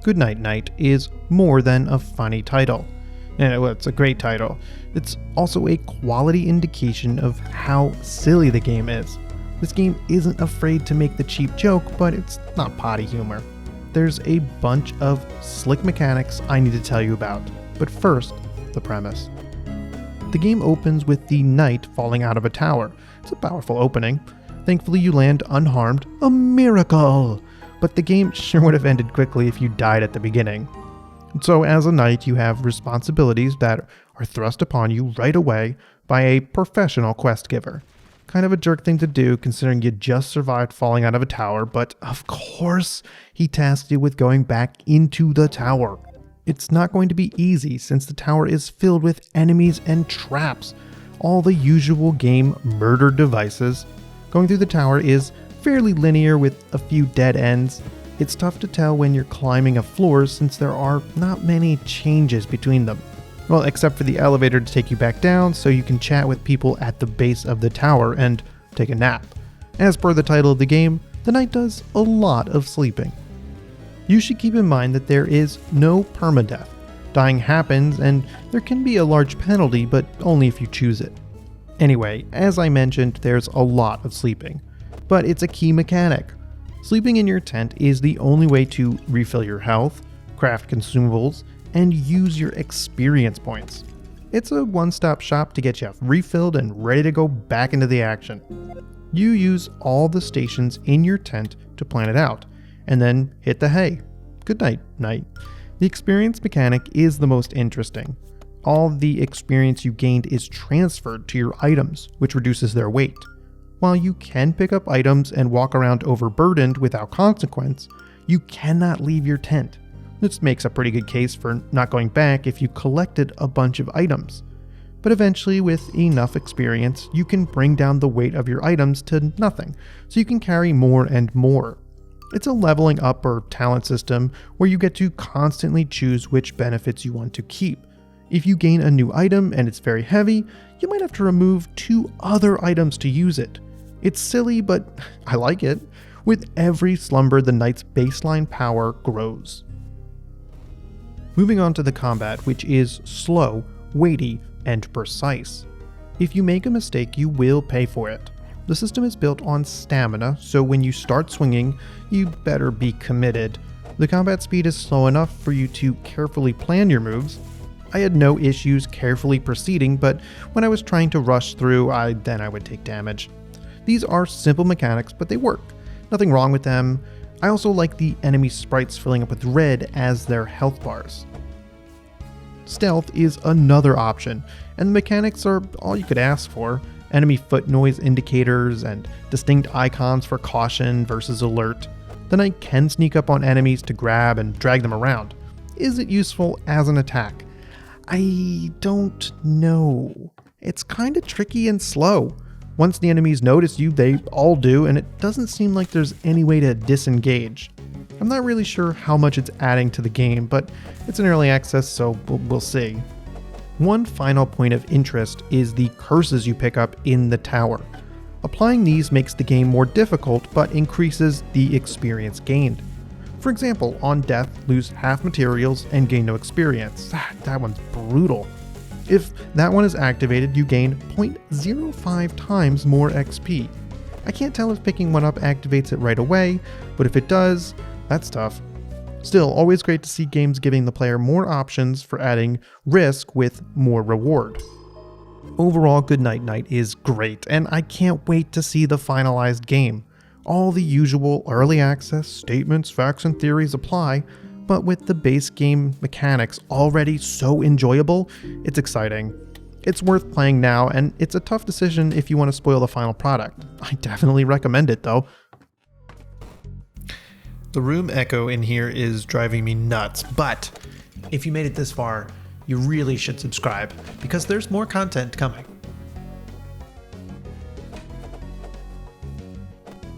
Goodnight Night is more than a funny title. And it's a great title. It's also a quality indication of how silly the game is. This game isn't afraid to make the cheap joke, but it's not potty humor. There's a bunch of slick mechanics I need to tell you about, but first, the premise. The game opens with the knight falling out of a tower. It's a powerful opening. Thankfully you land unharmed, a miracle! But the game sure would have ended quickly if you died at the beginning. So as a knight you have responsibilities that are thrust upon you right away by a professional quest giver. Kind of a jerk thing to do considering you just survived falling out of a tower, but of course he tasked you with going back into the tower. It's not going to be easy since the tower is filled with enemies and traps, all the usual game murder devices. Going through the tower is fairly linear with a few dead ends. It's tough to tell when you're climbing a floor since there are not many changes between them. Well, except for the elevator to take you back down so you can chat with people at the base of the tower and take a nap. As per the title of the game, the knight does a lot of sleeping. You should keep in mind that there is no permadeath. Dying happens and there can be a large penalty, but only if you choose it. Anyway, as I mentioned, there's a lot of sleeping, but it's a key mechanic. Sleeping in your tent is the only way to refill your health, craft consumables, and use your experience points. It's a one-stop shop to get you refilled and ready to go back into the action. You use all the stations in your tent to plan it out, and then hit the hay. Good night, night. The experience mechanic is the most interesting. All the experience you gained is transferred to your items, which reduces their weight. While you can pick up items and walk around overburdened without consequence, you cannot leave your tent. This makes a pretty good case for not going back if you collected a bunch of items. But eventually, with enough experience, you can bring down the weight of your items to nothing, so you can carry more and more. It's a leveling up or talent system where you get to constantly choose which benefits you want to keep. If you gain a new item and it's very heavy, you might have to remove 2 other items to use it. It's silly, but I like it. With every slumber, the knight's baseline power grows. Moving on to the combat, which is slow, weighty, and precise. If you make a mistake, you will pay for it. The system is built on stamina, so when you start swinging, you better be committed. The combat speed is slow enough for you to carefully plan your moves. I had no issues carefully proceeding, but when I was trying to rush through, I would take damage. These are simple mechanics, but they work. Nothing wrong with them. I also like the enemy sprites filling up with red as their health bars. Stealth is another option, and the mechanics are all you could ask for. Enemy foot noise indicators and distinct icons for caution versus alert. The knight can sneak up on enemies to grab and drag them around. Is it useful as an attack? I don't know. It's kinda tricky and slow. Once the enemies notice you, they all do, and it doesn't seem like there's any way to disengage. I'm not really sure how much it's adding to the game, but it's an early access, so we'll see. One final point of interest is the curses you pick up in the tower. Applying these makes the game more difficult, but increases the experience gained. For example, on death, lose half materials and gain no experience. That one's brutal. If that one is activated, you gain 0.05 times more XP. I can't tell if picking one up activates it right away, but if it does, that's tough. Still, always great to see games giving the player more options for adding risk with more reward. Overall, Goodnight Night is great, and I can't wait to see the finalized game. All the usual early access statements, facts, and theories apply, but with the base game mechanics already so enjoyable, it's exciting. It's worth playing now, and it's a tough decision if you want to spoil the final product. I definitely recommend it though. The room echo in here is driving me nuts, but if you made it this far, you really should subscribe because there's more content coming.